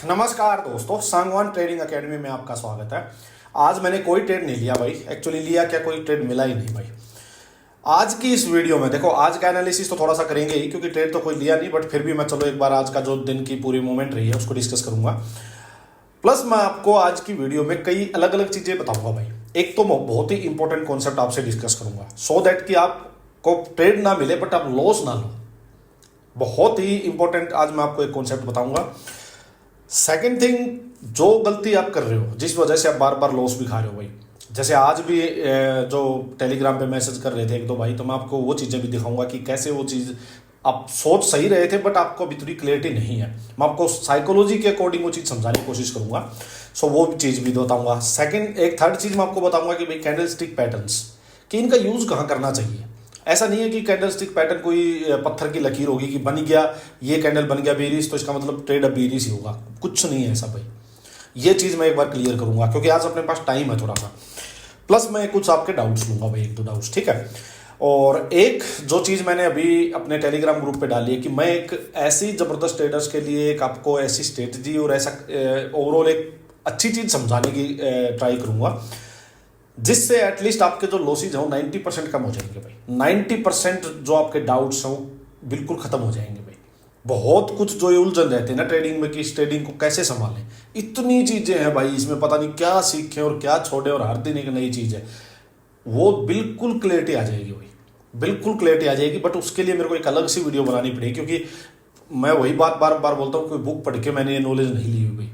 नमस्कार दोस्तों, Sangwan trading academy में आपका स्वागत है। आज मैंने कोई ट्रेड नहीं लिया भाई, एक्चुअली लिया क्या, कोई ट्रेड मिला ही नहीं भाई। आज की इस वीडियो में देखो, आज का एनालिसिस तो थोड़ा सा करेंगे ही क्योंकि ट्रेड तो कोई लिया नहीं, बट फिर भी मैं चलो एक बार आज का जो दिन की पूरी मूवमेंट रही है उसको डिस्कस करूंगा। प्लस मैं आपको आज की वीडियो में कई अलग अलग चीजें बताऊंगा भाई। एक तो बहुत ही इंपॉर्टेंट कॉन्सेप्ट आपसे डिस्कस करूंगा सो दैट कि आपको ट्रेड ना मिले बट आप लॉस ना लो। बहुत ही इंपॉर्टेंट आज मैं आपको एक कॉन्सेप्ट बताऊंगा। सेकंड थिंग, जो गलती आप कर रहे हो जिस वजह से आप बार बार लॉस भी खा रहे हो भाई, जैसे आज भी जो टेलीग्राम पे मैसेज कर रहे थे एक दो भाई, तो मैं आपको वो चीज़ें भी दिखाऊंगा कि कैसे वो चीज़ आप सोच सही रहे थे बट आपको अभी थोड़ी क्लियरिटी नहीं है। मैं आपको साइकोलॉजी के अकॉर्डिंग वो चीज़ समझाने की कोशिश करूंगा, सो वो चीज़ भी बताऊंगा। सेकंड, एक थर्ड चीज़ मैं आपको बताऊंगा कि भाई कैंडल स्टिक पैटर्न्स कि इनका यूज़ कहाँ करना चाहिए। ऐसा नहीं है कि कैंडल स्टिक पैटर्न कोई पत्थर की लकीर होगी कि बन गया ये कैंडल बन गया बेरिस तो इसका मतलब ट्रेड अब बेरिस ही होगा, कुछ नहीं है ऐसा भाई। ये चीज़ मैं एक बार क्लियर करूंगा क्योंकि आज अपने पास टाइम है थोड़ा सा, प्लस मैं कुछ आपके डाउट्स लूंगा भाई, एक दो डाउट्स, ठीक है। और एक जो चीज़ मैंने अभी अपने टेलीग्राम ग्रुप पे डाली है कि मैं एक ऐसी ज़बरदस्त ट्रेडर्स के लिए एक आपको ऐसी स्ट्रेटजी और ऐसा ओवरऑल एक अच्छी चीज़ समझाने की ट्राई करूंगा जिससे एटलीस्ट आपके जो लॉसेज हो 90% कम हो जाएंगे भाई। 90% जो आपके डाउट्स हो बिल्कुल खत्म हो जाएंगे भाई। बहुत कुछ जो ये उलझन रहते हैं ना ट्रेडिंग में कि इस ट्रेडिंग को कैसे संभालें, इतनी चीजें हैं भाई इसमें, पता नहीं क्या सीखें और क्या छोड़े, और हर दिन एक नई चीज है। वो बिल्कुल क्लियरिटी आ जाएगी भाई, बिल्कुल क्लियरिटी आ जाएगी। बट उसके लिए मेरे को एक अलग सी वीडियो बनानी पड़ेगी क्योंकि मैं वही बात बार बार बोलता हूँ, कोई बुक पढ़ के मैंने ये नॉलेज नहीं ली हुई भाई,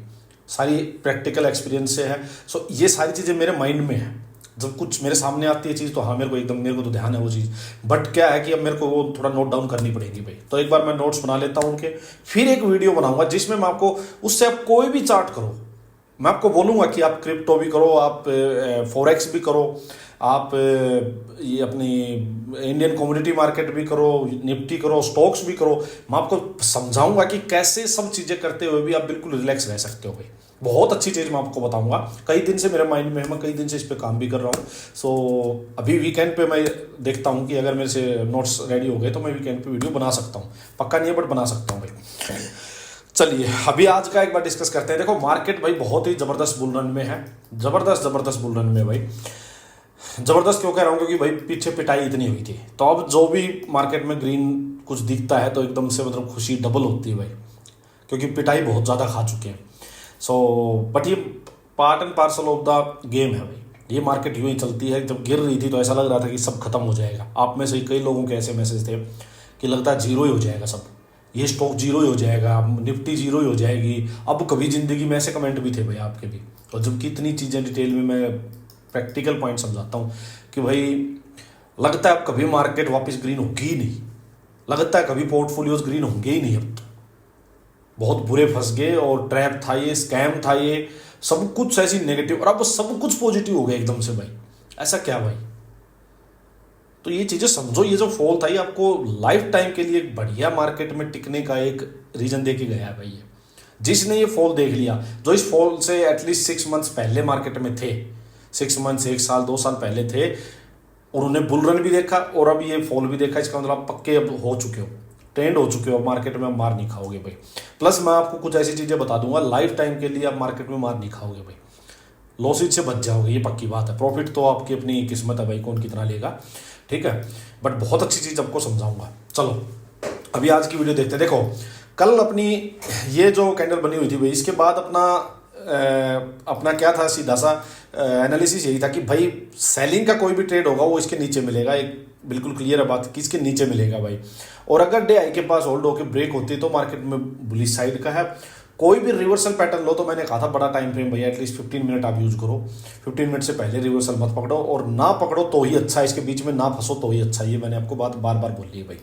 सारी प्रैक्टिकल एक्सपीरियंस से है। सो ये सारी चीज़ें मेरे माइंड में है, जब कुछ मेरे सामने आती है चीज़ तो हाँ मेरे को तो ध्यान है वो चीज़, बट क्या है कि अब मेरे को वो थोड़ा नोट डाउन करनी पड़ेगी भाई। तो एक बार मैं नोट्स बना लेता हूँ उनके, फिर एक वीडियो बनाऊंगा जिसमें मैं आपको उससे आप कोई भी चार्ट करो, मैं आपको बोलूँगा कि आप क्रिप्टो भी करो, आप फॉरेक्स भी करो, आप ये अपनी इंडियन कमोडिटी मार्केट भी करो, निफ्टी करो, स्टॉक्स भी करो। मैं आपको समझाऊंगा कि कैसे सब चीज़ें करते हुए भी आप बिल्कुल रिलैक्स रह सकते हो भाई। बहुत अच्छी चीज़ मैं आपको बताऊंगा, कई दिन से मेरे माइंड में है, मैं कई दिन से इस पर काम भी कर रहा हूँ। सो अभी वीकेंड पे मैं देखता हूँ कि अगर मेरे से नोट्स रेडी हो गए तो मैं वीकेंड पे वीडियो बना सकता हूँ, पक्का नहीं है बट बना सकता हूँ भाई। चलिए अभी आज का एक बार डिस्कस करते हैं। देखो मार्केट भाई बहुत ही ज़बरदस्त बुल रन में है, ज़बरदस्त बुल रन में भाई। ज़बरदस्त क्यों कह रहा हूँ, क्योंकि भाई पीछे पिटाई इतनी हुई थी, तो अब जो भी मार्केट में ग्रीन कुछ दिखता है तो एकदम से मतलब खुशी डबल होती है भाई, क्योंकि पिटाई बहुत ज़्यादा खा चुके हैं। सो बट ये part and parcel of the game है भाई। ये मार्केट यूँ ही चलती है। जब गिर रही थी तो ऐसा लग रहा था कि सब खत्म हो जाएगा। आप में से कई लोगों के ऐसे मैसेज थे कि लगता है जीरो ही हो जाएगा सब, ये स्टॉक जीरो ही हो जाएगा, निफ्टी जीरो ही हो जाएगी, अब कभी ज़िंदगी में, ऐसे कमेंट भी थे भाई आपके भी। और जबकि इतनी चीज़ें डिटेल में मैं प्रैक्टिकल पॉइंट समझाता हूँ कि भाई लगता है अब कभी मार्केट वापस ग्रीन होगी ही नहीं, लगता है कभी पोर्टफोलियोज ग्रीन होंगे ही नहीं। अब तो बहुत बुरे फंस गए और ट्रैप था ये, स्कैम था ये, सब कुछ ऐसी नेगेटिव, और अब सब कुछ पॉजिटिव हो गया एकदम से भाई। ऐसा क्या भाई? तो ये चीज़ें समझो, ये जो फॉल था ये आपको लाइफ टाइम के लिए एक बढ़िया मार्केट में टिकने का एक रीजन दे के गया है भाई। ये जिसने ये फॉल देख लिया, जो इस फॉल से एटलीस्ट 6 मंथ्स पहले मार्केट में थे, 6 मंथ्स, 1 साल 2 साल पहले थे, और उन्हें बुल रन भी देखा और अब ये फॉल भी देखा, इसका मतलब आप पक्के अब हो चुके हो, ट्रेंड हो चुके हो, मार्केट में मार नहीं खाओगे भाई। प्लस मैं आपको कुछ ऐसी चीज़ें बता दूंगा लाइफ टाइम के लिए आप मार्केट में मार नहीं खाओगे भाई, लॉसेज से बच जाओगे, ये पक्की बात है। प्रॉफिट तो आपकी अपनी किस्मत है भाई, कौन कितना लेगा, ठीक है। बट बहुत अच्छी चीज़ आपको समझाऊंगा। चलो अभी आज की वीडियो देखते हैं। देखो कल अपनी ये जो कैंडल बनी हुई थी भाई, इसके बाद अपना क्या था, सीधा सा एनालिसिस यही था कि भाई सेलिंग का कोई भी ट्रेड होगा वो इसके नीचे मिलेगा, एक बिल्कुल क्लियर है बात कि इसके नीचे मिलेगा भाई। और अगर डे आई के पास होल्ड होकर ब्रेक होती है तो मार्केट में बुलिश साइड का है। कोई भी रिवर्सल पैटर्न लो तो मैंने कहा था बड़ा टाइम फ्रेम भैया एटलीस्ट 15 मिनट आप यूज करो, 15 मिनट से पहले रिवर्सल मत पकड़ो, और ना पकड़ो तो ही अच्छा, इसके बीच में ना फंसो तो ही अच्छा। ये मैंने आपको बात बार बार बोली है भाई।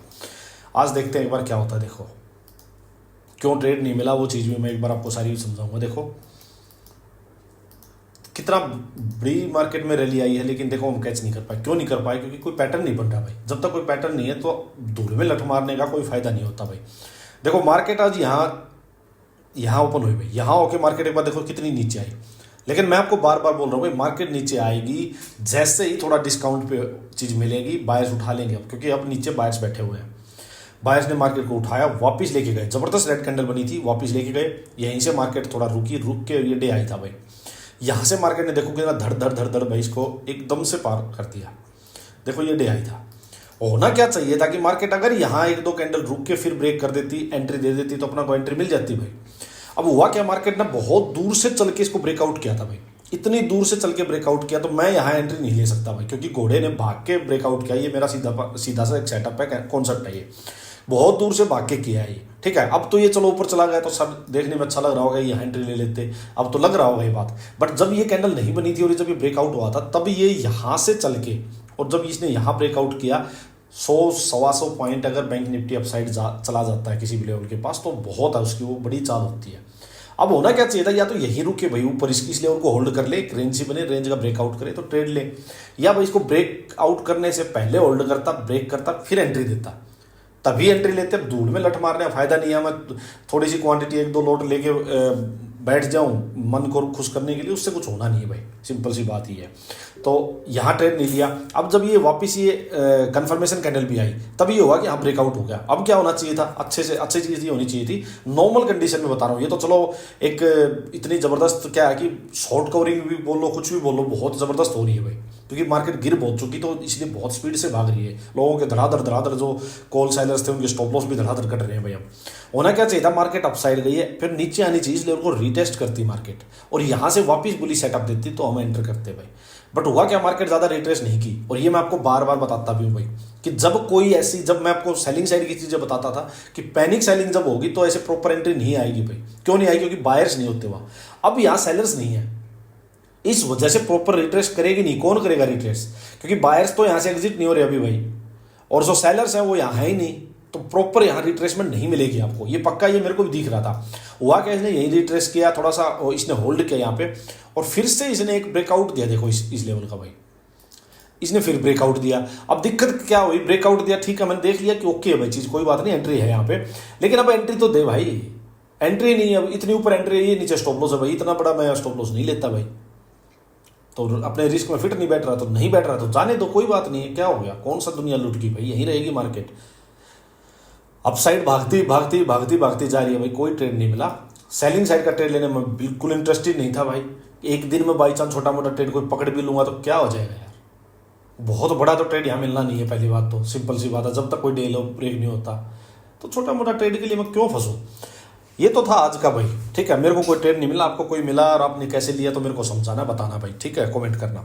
आज देखते हैं एक बार क्या होता है। देखो क्यों ट्रेड नहीं मिला वो चीज़ भी मैं एक बार आपको सारी समझाऊंगा। देखो कितना बड़ी मार्केट में रैली आई है, लेकिन देखो हम कैच नहीं कर पाए। क्यों नहीं कर पाए? क्योंकि कोई पैटर्न नहीं बन रहा भाई। जब तक कोई पैटर्न नहीं है तो धूल में लठ मारने का कोई फायदा नहीं होता भाई। देखो मार्केट आज यहाँ ओपन हुई भाई, यहाँ होके मार्केट एक बार देखो कितनी नीचे आई, लेकिन मैं आपको बार बार बोल रहा हूँ भाई मार्केट नीचे आएगी जैसे ही थोड़ा डिस्काउंट पे चीज़ मिलेगी, बायर्स उठा लेंगे अब, क्योंकि अब नीचे बायर्स बैठे हुए हैं। बायर्स ने मार्केट को उठाया, वापस लेके गए, जबरदस्त रेड कैंडल बनी थी, वापस लेके गए, यहीं से मार्केट थोड़ा रुक के ये डे आई था भाई। यहाँ से मार्केट ने देखो कि ना धड़ धड़ धड़ धड़ भाई इसको एकदम से पार कर दिया। देखो ये डे आई था। होना क्या चाहिए था कि मार्केट अगर यहाँ एक दो कैंडल रुक के फिर ब्रेक कर देती, एंट्री दे देती, तो अपना को एंट्री मिल जाती भाई। अब हुआ क्या, मार्केट ने बहुत दूर से चल के इसको ब्रेकआउट किया था भाई, इतनी दूर से चल के ब्रेकआउट किया, तो मैं यहाँ एंट्री नहीं ले सकता भाई, क्योंकि घोड़े ने भाग के ब्रेकआउट किया। ये मेरा सीधा सा एक सेटअप है, कॉन्सेप्ट है, ये बहुत दूर से भाग के किया है ये, ठीक है। अब तो ये चलो ऊपर चला गया तो सब देखने में अच्छा लग रहा होगा, यहाँ एंट्री ले लेते, अब तो लग रहा होगा ये बात। बट जब ये कैंडल नहीं बनी थी और जब ये ब्रेकआउट हुआ था, तब ये यहाँ से चल के और जब इसने यहाँ ब्रेकआउट किया, 100-125 पॉइंट अगर बैंक निफ्टी अपसाइड चला जाता है किसी भी लेवल के पास, तो बहुत है उसकी, वो बड़ी चाल होती है। अब होना क्या चाहिए था, या तो यही रुके भाई ऊपर इस लेवल को होल्ड कर ले, एक रेंज ही बने, रेंज का ब्रेकआउट करे तो ट्रेड ले, या भाई इसको ब्रेकआउट करने से पहले होल्ड करता, ब्रेक करता, फिर एंट्री देता, तभी एंट्री लेते। अब धूल में लट मारने का फायदा नहीं है, मैं थोड़ी सी क्वांटिटी एक दो लोट लेके बैठ जाऊं मन को खुश करने के लिए, उससे कुछ होना नहीं है भाई, सिंपल सी बात ही है। तो यहाँ ट्रेड नहीं लिया। अब जब ये वापस ये कंफर्मेशन कैंडल भी आई, तभी होगा कि यहाँ ब्रेकआउट हो गया। अब क्या होना चाहिए था, अच्छी चीज़ ये होनी चाहिए थी, नॉर्मल कंडीशन में बता रहा हूँ। ये तो चलो एक इतनी ज़बरदस्त क्या है कि शॉर्ट कवरिंग भी बोल लो, कुछ भी बोल लो, बहुत ज़बरदस्त हो रही है भाई, क्योंकि मार्केट गिर बहुत चुकी, तो इसलिए बहुत स्पीड से भाग रही है। लोगों के धड़ाधड़ जो कॉल सेलर्स थे उनके स्टॉप लॉस भी धड़ाधड़ कट रहे हैं भाई। अब होना क्या चाहिए था, मार्केट अपसाइड गई है, फिर नीचे आनी चाहिए, लेवल को रीटेस्ट करती मार्केट और यहाँ से वापस बुली सेटअप देती, तो हम एंटर करते भाई। बट हुआ क्या, मार्केट ज़्यादा रिट्रेस नहीं की। और ये मैं आपको बार बार बताता भी हूँ भाई कि जब कोई ऐसी, जब मैं आपको सेलिंग साइड की चीज़ें बताता था कि पैनिक सेलिंग जब होगी तो ऐसे प्रॉपर एंट्री नहीं आएगी भाई। क्यों नहीं आएगी, क्योंकि बायर्स नहीं होते वहाँ। अब यहाँ सेलर्स नहीं है, इस वजह से प्रॉपर रिट्रेस करेगी नहीं। कौन करेगा रिट्रेस, क्योंकि बायर्स तो यहाँ से एग्जिट नहीं हो रहे अभी भाई, और जो सेलर्स हैं वो यहाँ है ही नहीं, तो प्रॉपर यहाँ रिट्रेसमेंट नहीं मिलेगी आपको, ये पक्का, ये मेरे को भी दिख रहा था। हुआ क्या, इसने यही रिट्रेस किया, थोड़ा सा इसने होल्ड किया यहाँ पे, और फिर से इसने एक ब्रेकआउट दिया। देखो इस लेवल का भाई, इसने फिर ब्रेकआउट दिया। अब दिक्कत क्या हुई, ब्रेकआउट दिया, ठीक है, मैंने देख लिया कि ओके है भाई चीज़, कोई बात नहीं, एंट्री है यहाँ पे, लेकिन अब एंट्री तो दे भाई, एंट्री नहीं है। अब इतनी ऊपर एंट्री है, ये नीचे स्टॉप लॉस है भाई, इतना बड़ा मैं स्टॉप लॉस नहीं लेता भाई। तो अपने रिस्क में फिट नहीं बैठ रहा, तो नहीं बैठ रहा तो जाने दो, कोई बात नहीं है, क्या हो गया, कौन सा दुनिया लुट गई भाई, यहीं रहेगी मार्केट। अपसाइड भागती भागती भागती भागती जा रही है भाई, कोई ट्रेड नहीं मिला। सेलिंग साइड का ट्रेड लेने में बिल्कुल इंटरेस्टेड नहीं था भाई। एक दिन में बाई चांस छोटा मोटा ट्रेड कोई पकड़ भी लूंगा तो क्या हो जाएगा यार, बहुत बड़ा तो ट्रेड यहाँ मिलना नहीं है। पहली बात तो सिंपल सी बात है, जब तक कोई डे लो ब्रेक नहीं होता तो छोटा मोटा ट्रेड के लिए मैं क्यों फंसूं। ये तो था आज का भाई, ठीक है। मेरे को कोई ट्रेड नहीं मिला, आपको कोई मिला और आपने कैसे लिया तो मेरे को समझाना, बताना भाई, ठीक है, कमेंट करना।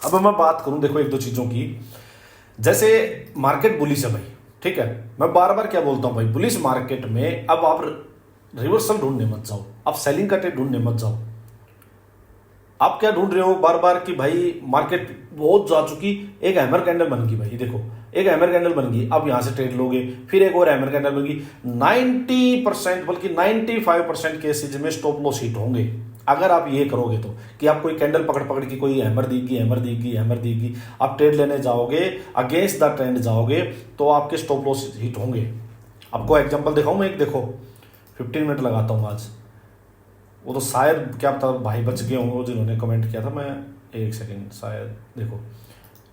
अब मैं बात करूं देखो एक दो चीज़ों की, जैसे मार्केट बुलिश है भाई, ठीक है। मैं बार बार क्या बोलता हूं भाई, बुलिश मार्केट में अब आप रिवर्सल ढूंढने मत जाओ, आप सेलिंग का ट्रेड ढूंढने मत जाओ। आप क्या ढूंढ रहे हो बार बार कि भाई मार्केट बहुत जा चुकी, एक हैमर कैंडल बन गई भाई, देखो एक हैमर कैंडल बन गई, अब यहां से ट्रेड लोगे, फिर एक और हैमर कैंडल बन गई। 90% बल्कि 95% केसेज में स्टॉप लॉस हिट होंगे अगर आप ये करोगे तो, कि आप कोई कैंडल पकड़ पकड़ के कोई हैमर देगी, हैमर देगी, हैमर देगी, आप ट्रेड लेने जाओगे, अगेंस्ट द ट्रेंड जाओगे, तो आपके स्टॉप लॉस हिट होंगे। आपको एग्जांपल दिखाऊं मैं एक, देखो 15 मिनट लगाता हूं आज, वो तो शायद क्या पता भाई बच गए होंगे जिन्होंने कमेंट किया था। मैं एक सेकंड, शायद देखो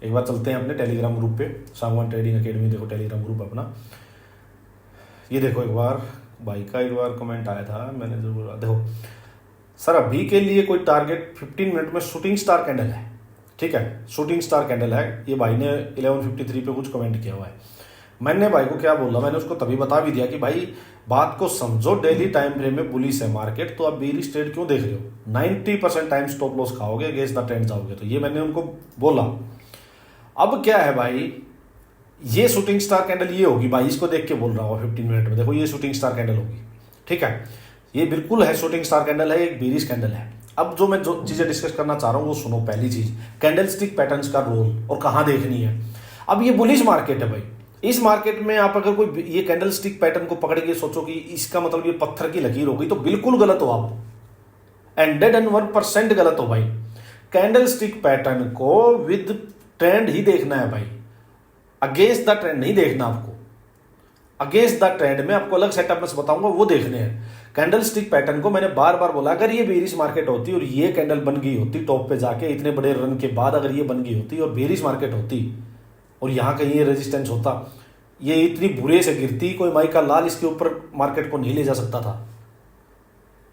एक बार चलते हैं अपने टेलीग्राम ग्रुप पे, सांगवान ट्रेडिंग एकेडमी, देखो टेलीग्राम ग्रुप अपना, ये देखो एक बार भाई का एक बार कमेंट आया था, मैंने जो बोला, देखो सर अभी के लिए कोई टारगेट 15 मिनट में शूटिंग स्टार कैंडल है, ठीक है, शूटिंग स्टार कैंडल है। ये भाई ने 11:53 पे कुछ कमेंट किया हुआ है। मैंने भाई को क्या बोला, मैंने उसको तभी बता भी दिया कि भाई बात को समझो, डेली टाइम फ्रेम में बुलिश है मार्केट, तो आप बेरिश ट्रेड क्यों देख रहे हो, 90% टाइम स्टॉप लॉस खाओगे, अगेंस्ट द ट्रेंड जाओगे, तो ये मैंने उनको बोला। अब क्या है भाई, ये शूटिंग स्टार कैंडल ये होगी भाई, इसको देख के बोल रहा हूँ 15 मिनट में, देखो ये शूटिंग स्टार कैंडल होगी, ठीक है, ये बिल्कुल है शूटिंग स्टार कैंडल है, एक बेरिश कैंडल है। अब जो मैं जो चीजें डिस्कस करना चाह रहा हूँ वो सुनो। पहली चीज, कैंडल स्टिक पैटर्न्स का रोल और कहाँ देखनी है। अब ये बुलिश मार्केट है भाई, इस मार्केट में आप अगर कोई ये कैंडल स्टिक पैटर्न को पकड़ के सोचो कि इसका मतलब ये पत्थर की लकीर हो गई, तो बिल्कुल गलत हो आप, 101% गलत हो भाई। कैंडल स्टिक पैटर्न को विद ट्रेंड ही देखना है भाई, अगेंस्ट द ट्रेंड नहीं देखना आपको। अगेंस्ट द ट्रेंड में आपको अलग सेटअप में बताऊंगा, वो देखने हैं। कैंडल स्टिक पैटर्न को मैंने बार बार बोला, अगर ये बेरिश मार्केट होती और ये कैंडल बन गई होती टॉप पे जाके, इतने बड़े रन के बाद अगर ये बन गई होती और बेरिश मार्केट होती और यहाँ कहीं ये रेजिस्टेंस होता, ये इतनी बुरे से गिरती, कोई माई का लाल इसके ऊपर मार्केट को नहीं ले जा सकता था।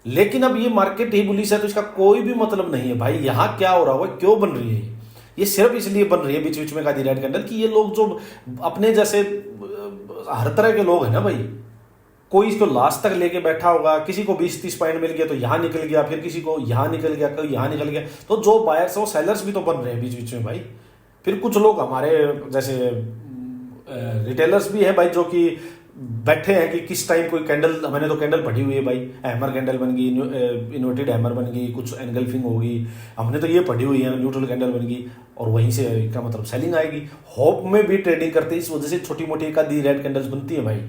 लेकिन अब ये मार्केट ही बुलिश है तो इसका कोई भी मतलब नहीं है भाई। यहां क्या हो रहा होगा, क्यों बन रही है ये सिर्फ इसलिए बन रही है बीच बीच में का रेड कैंडल कि ये लोग जो अपने जैसे हर तरह के लोग हैं ना भाई, कोई इसको लास्ट तक लेके बैठा होगा, किसी को 20-30 पॉइंट मिल गया तो यहां निकल गया, फिर किसी को यहां निकल गया, कोई यहां निकल गया। तो जो बायर्स है वो सेलर्स भी तो बन रहे हैं बीच बीच में भाई। फिर कुछ लोग हमारे जैसे रिटेलर्स भी है भाई जो कि बैठे हैं कि किस टाइम कोई कैंडल, मैंने तो कैंडल पढ़ी हुई है भाई, हैमर कैंडल बन गई, इन्वर्टेड हैमर बन गई, कुछ एनगल्फिंग होगी, हमने तो ये पढ़ी हुई है, न्यूट्रल कैंडल बन गई और वहीं से क्या मतलब सेलिंग आएगी। होप में भी ट्रेडिंग करते हैं, इस वजह से छोटी मोटी एक आधी रेड कैंडल्स बनती है भाई।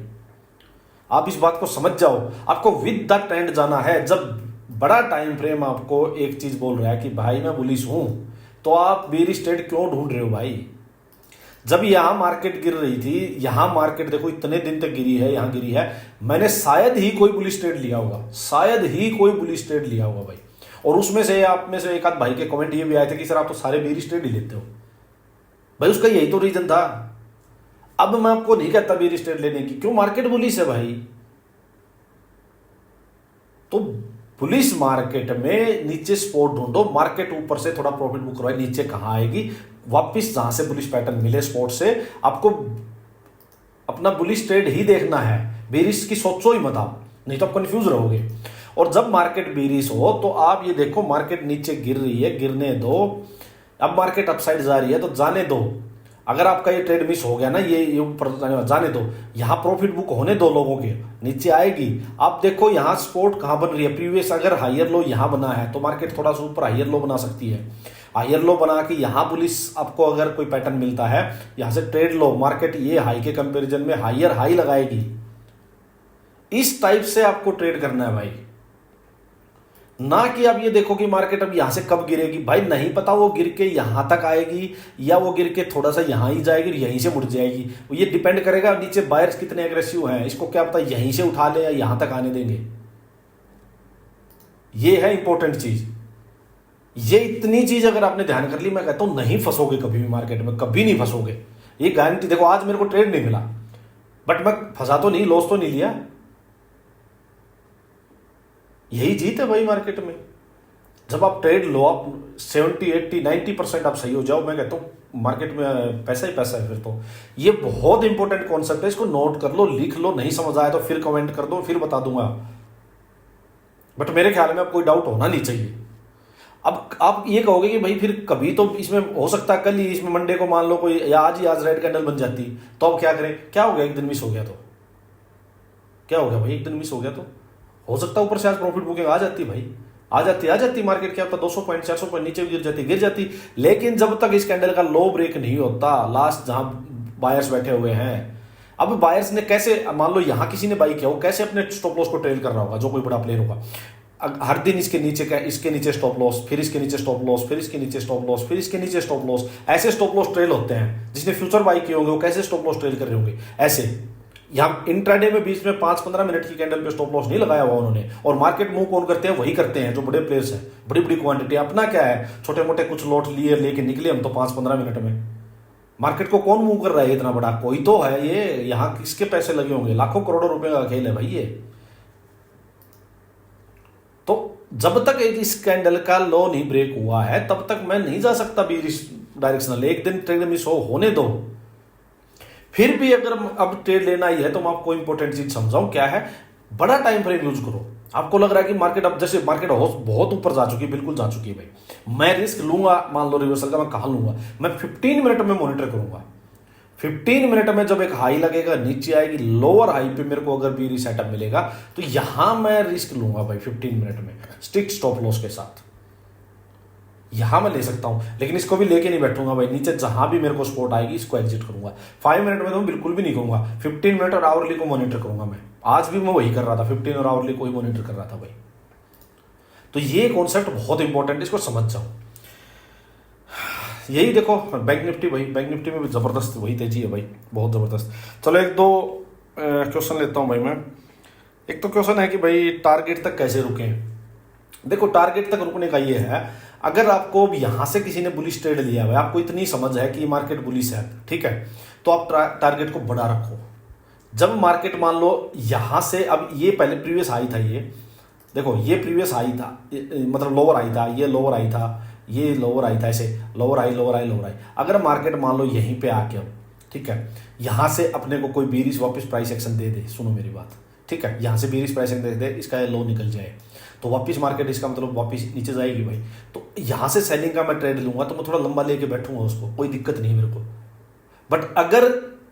आप इस बात को समझ जाओ, आपको विद द ट्रेंड जाना है। जब बड़ा टाइम फ्रेम आपको एक चीज बोल रहा है कि भाई मैं बुलिश हूं, तो आप बेरिश ट्रेड क्यों ढूंढ रहे हो भाई। जब यहां मार्केट गिर रही थी, यहां मार्केट देखो इतने दिन तक गिरी है, यहां गिरी है, मैंने शायद ही कोई बुलिश ट्रेड लिया होगा, शायद ही कोई बुलिश ट्रेड लिया होगा भाई। और उसमें से आप में से एक आध भाई के कमेंट ये भी आए थे कि सर आप तो सारे बेरिश ट्रेड ही लेते हो भाई। उसका यही तो रीजन था। अब मैं आपको नहीं कहता बेरिश ट्रेड लेने की, क्यों, मार्केट बुलिश है भाई। तो बुलिश मार्केट में नीचे स्पॉट ढूंढो, मार्केट ऊपर से थोड़ा प्रॉफिट बुक करवाए, नीचे कहां आएगी, वापिस जहां से बुलिश पैटर्न मिले स्पॉट से आपको अपना बुलिश ट्रेड ही देखना है। बेरिश की सोचो ही मत आप, नहीं तो आप कंफ्यूज रहोगे। और जब मार्केट बेरिश हो तो आप ये देखो मार्केट नीचे गिर रही है, गिरने दो। अब मार्केट अपसाइड जा रही है तो जाने दो। अगर आपका ये ट्रेड मिस हो गया ना, ये ऊपर जाने दो, यहां प्रॉफिट बुक होने दो लोगों के, नीचे आएगी। आप देखो यहां स्पॉट कहां बन रही है, प्रीवियस अगर हायर लो यहां बना है तो मार्केट थोड़ा सा ऊपर हायर लो बना सकती है। हायर लो बना के यहां पुलिस आपको अगर कोई पैटर्न मिलता है, यहां से ट्रेड लो, मार्केट ये हाई के कंपैरिजन में हायर हाई लगाएगी। इस टाइप से आपको ट्रेड करना है भाई, ना कि आप ये देखो कि मार्केट अब यहां से कब गिरेगी। भाई नहीं पता, वो गिर के यहां तक आएगी या वो गिर के थोड़ा सा यहां ही जाएगी, यहीं से मुड़ जाएगी। ये डिपेंड करेगा नीचे बायर्स कितने एग्रेसिव हैं, इसको क्या पता यहीं से उठा ले या यहां तक आने देंगे। ये है इंपॉर्टेंट चीज। ये इतनी चीज अगर आपने ध्यान कर ली, मैं कहता हूं नहीं फंसोगे कभी भी मार्केट में, कभी नहीं फंसोगे, ये गारंटी। देखो आज मेरे को ट्रेड नहीं मिला, बट मैं फंसा तो नहीं, लॉस तो नहीं लिया। यही जीत है भाई मार्केट में। जब आप ट्रेड लो, आप 70, 80, 90% आप सही हो जाओ, मैं कहता हूं मार्केट में पैसा ही पैसा है फिर तो। ये बहुत इंपॉर्टेंट कॉन्सेप्ट है, इसको नोट कर लो, लिख लो। नहीं समझ आया तो फिर कमेंट कर दो, फिर बता दूंगा। बट मेरे ख्याल में अब कोई डाउट होना नहीं चाहिए। अब आप ये कहोगे कि भाई फिर कभी तो इसमें हो सकता है कल ही, इसमें मंडे को मान लो कोई, या आज ही आज रेड कैंडल बन जाती, तो अब क्या करें। क्या हो गया, एक दिन मिस हो गया तो क्या हो गया भाई, एक दिन मिस हो गया तो हो सकता है ऊपर से आज प्रॉफिट बुकिंग आ जाती भाई, आ जाती मार्केट, क्या होता 200 पॉइंट 400 पॉइंट नीचे गिर जाती। लेकिन जब तक इस कैंडल का लो ब्रेक नहीं होता, लास्ट जहां बायर्स बैठे हुए हैं, अब बायर्स ने कैसे, मान लो यहां किसी ने बाई किया, वो कैसे अपने स्टॉप लॉस को ट्रेल कर रहा होगा, जो कोई बड़ा प्लेयर होगा। हर दिन इसके नीचे स्टॉप लॉस, फिर इसके नीचे स्टॉप लॉस, फिर इसके नीचे स्टॉप लॉस, फिर इसके नीचे स्टॉप लॉस, ऐसे स्टॉप लॉस ट्रेल होते हैं। जिसने फ्यूचर बाई किए होंगे वो कैसे स्टॉप लॉस ट्रेल कर रहे होंगे, ऐसे। यहाँ इंट्राडे में बीच में 5-15 मिनट की कैंडल पे स्टॉप लॉस नहीं लगाया हुआ उन्होंने। और मार्केट मूव कौन करते हैं, वही करते हैं जो बड़े प्लेयर्स हैं, बड़ी बड़ी क्वांटिटी। अपना क्या है, छोटे मोटे कुछ लॉट लिए लेके निकले हम तो 5-15 मिनट में। मार्केट को कौन मूव कर रहा है इतना बड़ा, कोई तो है। ये यहाँ किसके पैसे लगे होंगे, लाखों करोड़ों रुपए का खेल है भाई ये। तो जब तक इस कैंडल का लो नहीं ब्रेक हुआ है, तब तक मैं नहीं जा सकता बीरिश डायरेक्शनल। एक दिन ट्रेड मिस होने दो। फिर भी अगर अब ट्रेड लेना ही है तो मैं आपको इंपॉर्टेंट चीज समझाऊं, क्या है, बड़ा टाइम फ्रेम यूज करो। आपको लग रहा है कि मार्केट अब जैसे मार्केट बहुत ऊपर जा चुकी है, बिल्कुल जा चुकी है भाई, मैं रिस्क लूंगा, मान लो रिवर्सल का, मैं कहां लूंगा, मैं 15 मिनट में मॉनिटर करूंगा। 15 मिनट में जब एक हाई लगेगा, नीचे आएगी, लोअर हाई पे मेरे को अगर भी सेटअप मिलेगा तो यहां मैं रिस्क लूंगा भाई 15 मिनट में, स्ट्रिक्ट स्टॉप लॉस के साथ। यहां मैं ले सकता हूं, लेकिन इसको भी लेके नहीं बैठूंगा भाई। नीचे जहां भी मेरे को स्पॉट आएगी इसको एग्जिट करूंगा। 5 मिनट में तो बिल्कुल भी नहीं करूंगा, 15 मिनट और आवरली को मॉनिटर करूंगा मैं। आज भी मैं वही कर रहा था, 15 और आवरली को ही मॉनिटर कर रहा था भाई। तो ये कॉन्सेप्ट बहुत इंपॉर्टेंट है, इसको समझ जाओ। यही देखो बैंक निफ्टी भाई, बैंक निफ्टी में भी जबरदस्त वही तेजी है भाई, बहुत जबरदस्त। चलो एक दो क्वेश्चन लेता हूं भाई मैं। एक तो क्वेश्चन है कि भाई टारगेट तक कैसे रुके। देखो टारगेट तक रुकने का ये है, अगर आपको यहां से किसी ने बुलिश ट्रेड लिया है, आपको इतनी समझ है कि मार्केट बुलिश है, ठीक है, तो आप टारगेट को बड़ा रखो। जब मार्केट मान लो यहाँ से, अब ये पहले प्रीवियस हाई था, ये देखो ये प्रीवियस हाई था, मतलब लोअर हाई था, ये लोअर हाई था, ये लोअर हाई था, ऐसे lower high lower high lower high. अगर मार्केट मान लो यहीं पे आके, अब ठीक है, यहाँ से अपने को कोई बेरिश वापस प्राइस एक्शन दे दे, सुनो मेरी बात, ठीक है, यहाँ से बेरिश प्राइस एक्शन दे दे, इसका लो निकल जाए तो वापस मार्केट, इसका मतलब वापस नीचे जाएगी भाई। तो यहाँ से सेलिंग का मैं ट्रेड लूंगा तो मैं थोड़ा लंबा लेके बैठूंगा उसको, कोई दिक्कत नहीं मेरे को। बट अगर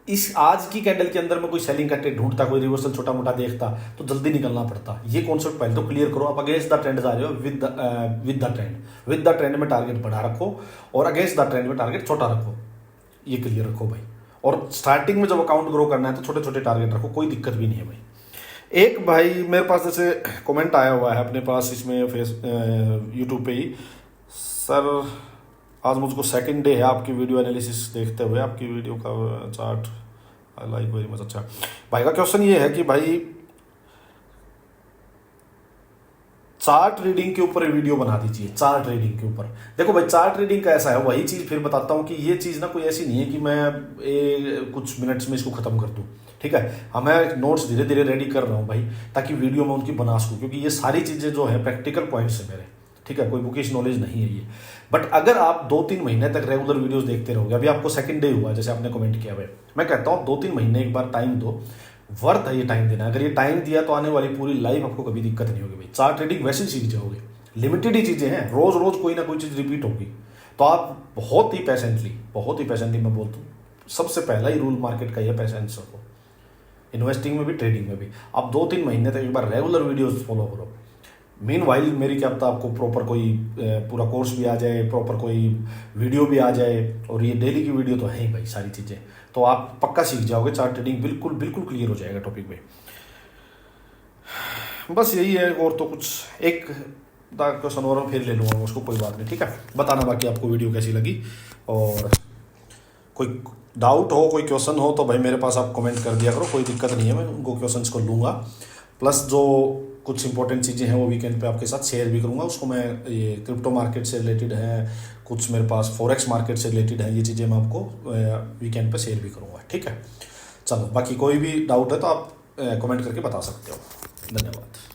इस आज की कैंडल के अंदर में कोई सेलिंग का ट्रेड ढूंढता, कोई रिवर्सल छोटा मोटा देखता, तो जल्दी निकलना पड़ता। ये कॉन्सेप्ट पहले तो क्लियर करो। आप अगेंस्ट द ट्रेंड जा रहे हो, विद द ट्रेंड में टारगेट बढ़ा रखो और अगेंस्ट द ट्रेंड में टारगेट छोटा रखो, ये क्लियर रखो भाई। और स्टार्टिंग में जब अकाउंट ग्रो करना है तो छोटे छोटे टारगेट रखो, कोई दिक्कत भी नहीं है भाई। एक भाई मेरे पास जैसे कमेंट आया हुआ है अपने पास इसमें यूट्यूब पे ही, सर आज मुझको सेकंड डे है आपकी वीडियो एनालिसिस देखते हुए, आपकी वीडियो का chart I like very much. अच्छा भाई का क्वेश्चन ये है कि भाई चार्ट रीडिंग के ऊपर वीडियो बना दीजिए, चार्ट रीडिंग के ऊपर। देखो भाई चार्ट रीडिंग का ऐसा है, वही चीज फिर बताता हूँ कि ये चीज ना कोई ऐसी नहीं है कि मैं कुछ मिनट्स में इसको खत्म कर दूं, ठीक है। हमें नोट्स धीरे धीरे रेडी कर रहा हूँ भाई, ताकि वीडियो में उनकी बना सकूँ, क्योंकि ये सारी चीजें जो है प्रैक्टिकल पॉइंट्स है मेरे, ठीक है, कोई बुकिश नॉलेज नहीं है ये। बट अगर आप 2-3 महीने तक रेगुलर वीडियोस देखते रहोगे, अभी आपको सेकंड डे हुआ जैसे आपने कमेंट किया भाई, मैं कहता हूँ 2-3 महीने एक बार टाइम दो, वर्थ है ये टाइम देना। अगर ये टाइम दिया तो आने वाली पूरी लाइफ आपको कभी दिक्कत नहीं होगी भाई। चार्ट ट्रेडिंग वैसे सीख जाओगे, लिमिटेड ही चीजें हैं, रोज रोज कोई ना कोई चीज रिपीट होगी, तो आप बहुत ही पैसेंटली मैं बोलता हूँ, सबसे पहला ही रूल मार्केट का ये पैसेंस रखो, इन्वेस्टिंग में भी ट्रेडिंग में भी। आप 2-3 महीने तक एक बार रेगुलर वीडियोस फॉलो करो। मीन वाइल मेरी क्या पता आपको प्रॉपर कोई पूरा कोर्स भी आ जाए, प्रॉपर कोई वीडियो भी आ जाए, और ये डेली की वीडियो तो है ही भाई सारी चीज़ें, तो आप पक्का सीख जाओगे। चार्ट ट्रेडिंग बिल्कुल बिल्कुल क्लियर हो जाएगा टॉपिक पे। बस यही है, और तो कुछ एक क्वेश्चन और फिर ले लूँगा उसको, कोई बात नहीं, ठीक है। बताना बाकी आपको वीडियो कैसी लगी, और कोई डाउट हो, कोई क्वेश्चन हो तो भाई मेरे पास आप कमेंट कर दिया करो, कोई दिक्कत नहीं है, मैं उनको क्वेश्चंस को लूँगा। प्लस जो कुछ इंपॉर्टेंट चीज़ें हैं वो वीकेंड पे आपके साथ शेयर भी करूँगा, उसको मैं ये क्रिप्टो मार्केट से रिलेटेड है, कुछ मेरे पास फॉरेक्स मार्केट से रिलेटेड है, ये चीज़ें मैं आपको वीकेंड पे शेयर भी करूँगा, ठीक है। चलो बाकी कोई भी डाउट है तो आप कमेंट करके बता सकते हो। धन्यवाद।